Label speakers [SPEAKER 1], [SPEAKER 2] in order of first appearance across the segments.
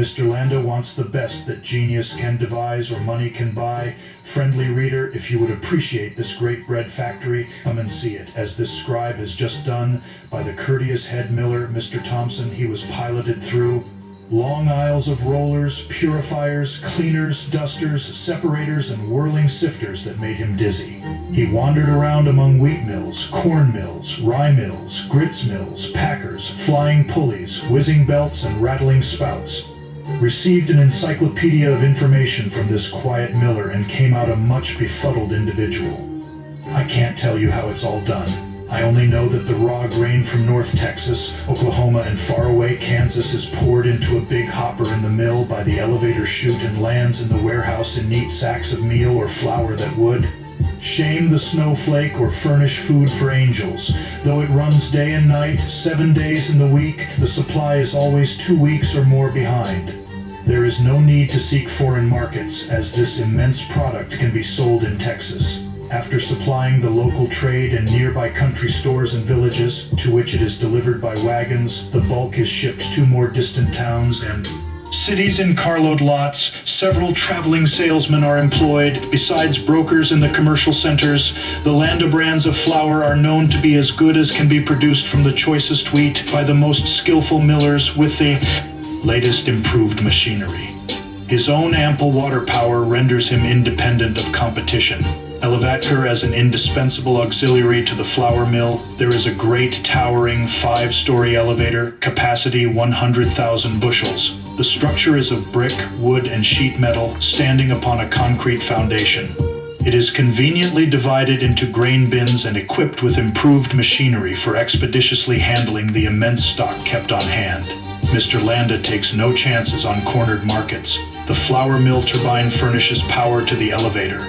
[SPEAKER 1] Mr. Landa wants the best that genius can devise or money can buy. Friendly reader, if you would appreciate this great bread factory, come and see it, as this scribe has just done by the courteous head miller, Mr. Thompson. He was piloted through long aisles of rollers, purifiers, cleaners, dusters, separators, and whirling sifters that made him dizzy. He wandered around among wheatmills, corn mills, rye-mills, grits mills, packers, flying pulleys, whizzing belts, and rattling spouts. Received an encyclopedia of information from this quiet miller and came out a much-befuddled individual. I can't tell you how it's all done. I only know that the raw grain from North Texas, Oklahoma, and faraway Kansas is poured into a big hopper in the mill by the elevator chute and lands in the warehouse in neat sacks of meal or flour that would shame the snowflake or furnish food for angels. Though it runs day and night, 7 days in the week, the supply is always 2 weeks or more behind. There is no need to seek foreign markets, as this immense product can be sold in Texas. After supplying the local trade and nearby country stores and villages, to which it is delivered by wagons, the bulk is shipped to more distant towns and cities in carload lots. Several traveling salesmen are employed, besides brokers in the commercial centers. The Landa brands of flour are known to be as good as can be produced from the choicest wheat by the most skillful millers with the latest improved machinery. His own ample water power renders him independent of competition. Elevator as an indispensable auxiliary to the flour mill, there is a great towering 5-story elevator, capacity 100,000 bushels. The structure is of brick, wood, and sheet metal, standing upon a concrete foundation. It is conveniently divided into grain bins and equipped with improved machinery for expeditiously handling the immense stock kept on hand. Mr. Landa takes no chances on cornered markets. The flour mill turbine furnishes power to the elevator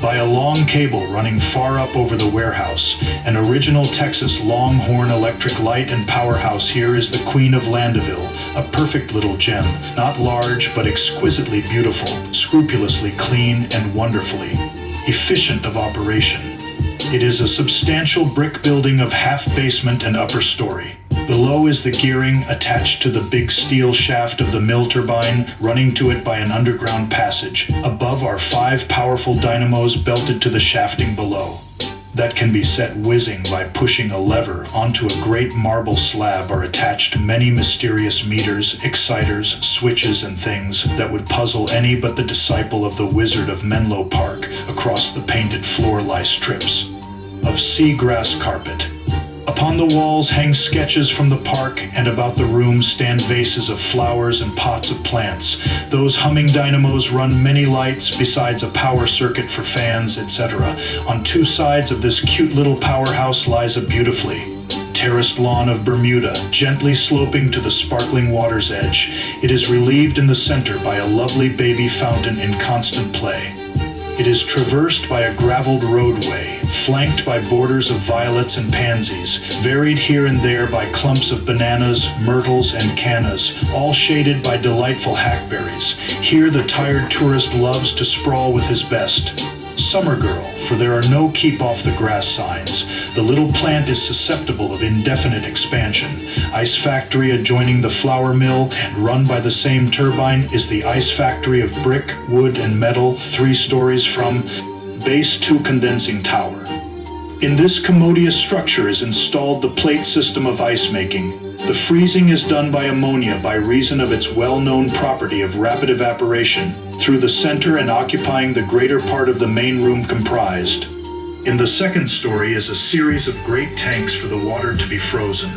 [SPEAKER 1] by a long cable running far up over the warehouse. An original Texas Longhorn electric light and powerhouse here is the Queen of Landaville, a perfect little gem, not large but exquisitely beautiful, scrupulously clean and wonderfully efficient of operation. It is a substantial brick building of half basement and upper story. Below is the gearing attached to the big steel shaft of the mill turbine, running to it by an underground passage. Above are 5 powerful dynamos belted to the shafting below that can be set whizzing by pushing a lever. Onto a great marble slab are attached many mysterious meters, exciters, switches, and things that would puzzle any but the disciple of the Wizard of Menlo Park. Across the painted floor lie strips of seagrass carpet. Upon the walls hang sketches from the park, and about the room stand vases of flowers and pots of plants. Those humming dynamos run many lights, besides a power circuit for fans, etc. On 2 sides of this cute little powerhouse lies a beautifully terraced lawn of Bermuda, gently sloping to the sparkling water's edge. It is relieved in the center by a lovely baby fountain in constant play. It is traversed by a graveled roadway, flanked by borders of violets and pansies, varied here and there by clumps of bananas, myrtles, and cannas, all shaded by delightful hackberries. Here the tired tourist loves to sprawl with his best summer girl, for there are no keep-off-the-grass signs. The little plant is susceptible of indefinite expansion. Ice factory adjoining the flour mill and run by the same turbine is the ice factory of brick, wood, and metal, 3 stories from base to condensing tower. In this commodious structure is installed the plate system of ice making. The freezing is done by ammonia by reason of its well-known property of rapid evaporation through the center and occupying the greater part of the main room comprised. In the 2nd story is a series of great tanks for the water to be frozen.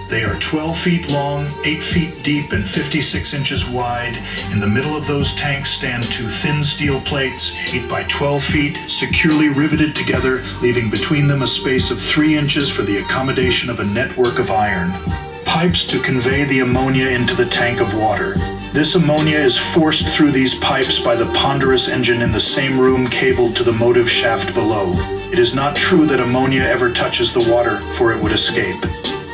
[SPEAKER 1] They are 12 feet long, 8 feet deep, and 56 inches wide. In the middle of those tanks stand 2 thin steel plates, 8 by 12 feet, securely riveted together, leaving between them a space of 3 inches for the accommodation of a network of iron pipes to convey the ammonia into the tank of water. This ammonia is forced through these pipes by the ponderous engine in the same room cabled to the motive shaft below. It is not true that ammonia ever touches the water, for it would escape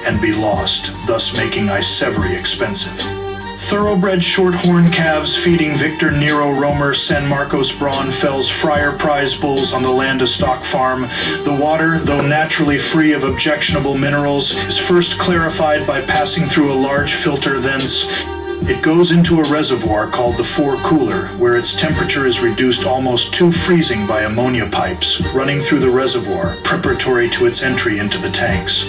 [SPEAKER 1] and be lost, thus making ice very expensive. Thoroughbred shorthorn calves feeding Victor Nero Romer San Marcos Braun Fells Friar prize bulls on the Landa stock farm. The water, though naturally free of objectionable minerals, is first clarified by passing through a large filter, thence It goes into a reservoir called the four-cooler, where its temperature is reduced almost to freezing by ammonia pipes running through the reservoir, preparatory to its entry into the tanks.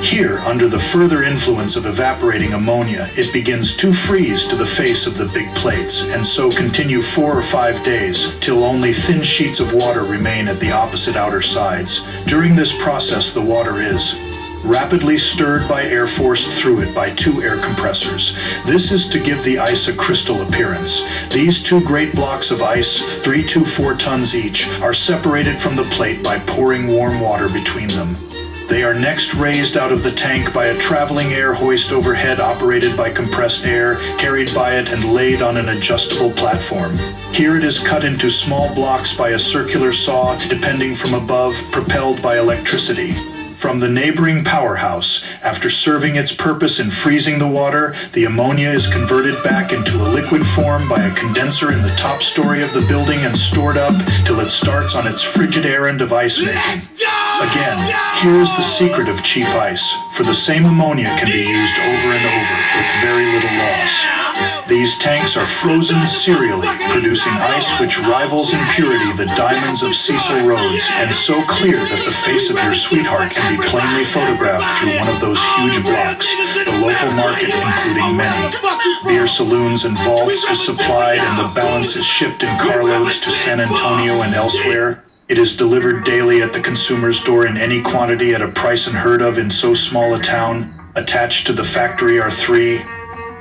[SPEAKER 1] Here, under the further influence of evaporating ammonia, it begins to freeze to the face of the big plates, and so continue 4 or 5 days, till only thin sheets of water remain at the opposite outer sides. During this process, the water is rapidly stirred by air forced through it by 2 air compressors. This is to give the ice a crystal appearance. These 2 great blocks of ice, 3 to 4 tons each, are separated from the plate by pouring warm water between them. They are next raised out of the tank by a traveling air hoist overhead operated by compressed air, carried by it and laid on an adjustable platform. Here it is cut into small blocks by a circular saw, depending from above, propelled by electricity. From the neighboring powerhouse, after serving its purpose in freezing the water, the ammonia is converted back into a liquid form by a condenser in the top story of the building and stored up till it starts on its frigid errand of ice making. Again, here's the secret of cheap ice, for the same ammonia can be used over and over with very little loss. These tanks are frozen serially, producing ice which rivals in purity the diamonds of Cecil Rhodes, and so clear that the face of your sweetheart can be plainly photographed through one of those huge blocks. The local market, including many beer saloons and vaults, is supplied, and the balance is shipped in carloads to San Antonio and elsewhere. It is delivered daily at the consumer's door in any quantity at a price unheard of in so small a town. Attached to the factory are 3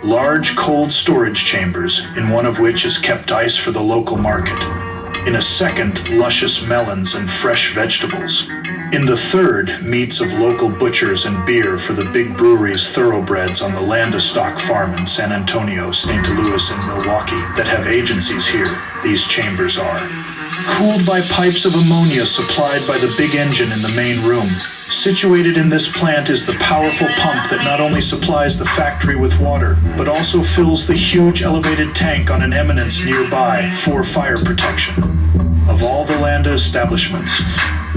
[SPEAKER 1] large cold storage chambers, in one of which is kept ice for the local market. In a second, luscious melons and fresh vegetables. In the third, meats of local butchers and beer for the big breweries' thoroughbreds on the Landa stock farm in San Antonio, St. Louis, and Milwaukee that have agencies here. These chambers are cooled by pipes of ammonia supplied by the big engine in the main room. Situated in this plant is the powerful pump that not only supplies the factory with water, but also fills the huge elevated tank on an eminence nearby for fire protection. Of all the Landa establishments,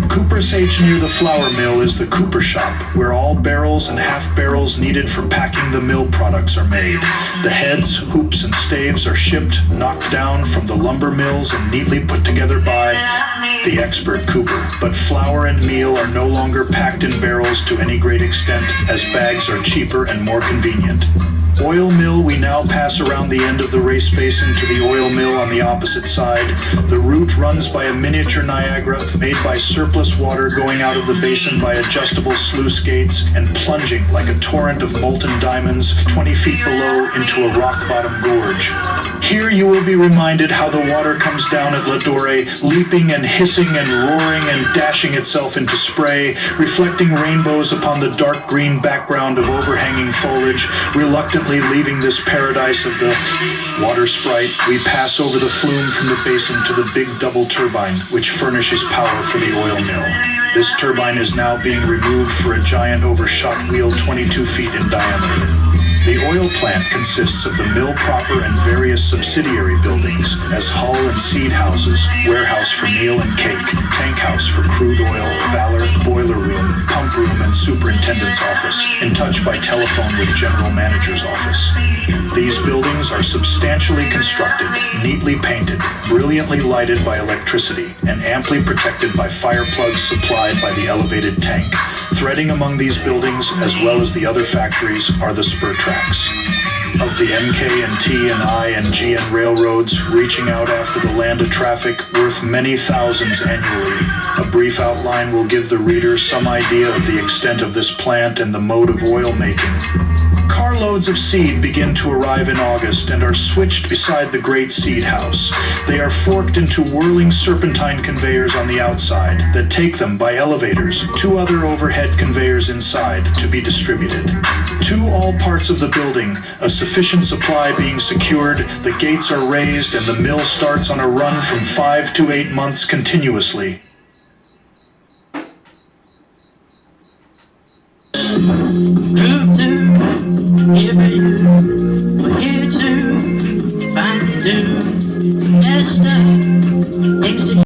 [SPEAKER 1] Cooper's H near the flour mill is the cooper shop, where all barrels and half barrels needed for packing the mill products are made. The heads, hoops, and staves are shipped, knocked down from the lumber mills and neatly put together by the expert cooper. But flour and meal are no longer packed in barrels to any great extent, as bags are cheaper and more convenient. Oil mill, we now pass around the end of the race basin to the oil mill on the opposite side. The route runs by a miniature Niagara made by surplus water going out of the basin by adjustable sluice gates and plunging like a torrent of molten diamonds 20 feet below into a rock-bottom gorge. Here you will be reminded how the water comes down at Ladore, leaping and hissing and roaring and dashing itself into spray, reflecting rainbows upon the dark green background of overhanging foliage. Reluctantly leaving this paradise of the water sprite, we pass over the flume from the basin to the big double turbine, which furnishes power for the oil mill. This turbine is now being removed for a giant overshot wheel 22 feet in diameter. The oil plant consists of the mill proper and various subsidiary buildings, as hull and seed houses, warehouse for meal and cake, tank house for crude oil, valor, boiler room, pump room, and superintendent's office, in touch by telephone with general manager's office. These buildings are substantially constructed, neatly painted, brilliantly lighted by electricity, and amply protected by fire plugs supplied by the elevated tank. Threading among these buildings, as well as the other factories, are the spur tracks of the MK&T and I and GN railroads, reaching out after the Landa traffic, worth many thousands annually. A brief outline will give the reader some idea of the extent of this plant and the mode of oil making. Carloads of seed begin to arrive in August and are switched beside the great seed house. They are forked into whirling serpentine conveyors on the outside that take them by elevators to other overhead conveyors inside to be distributed. To all parts of the building, a sufficient supply being secured, the gates are raised and the mill starts on a run from 5 to 8 months continuously.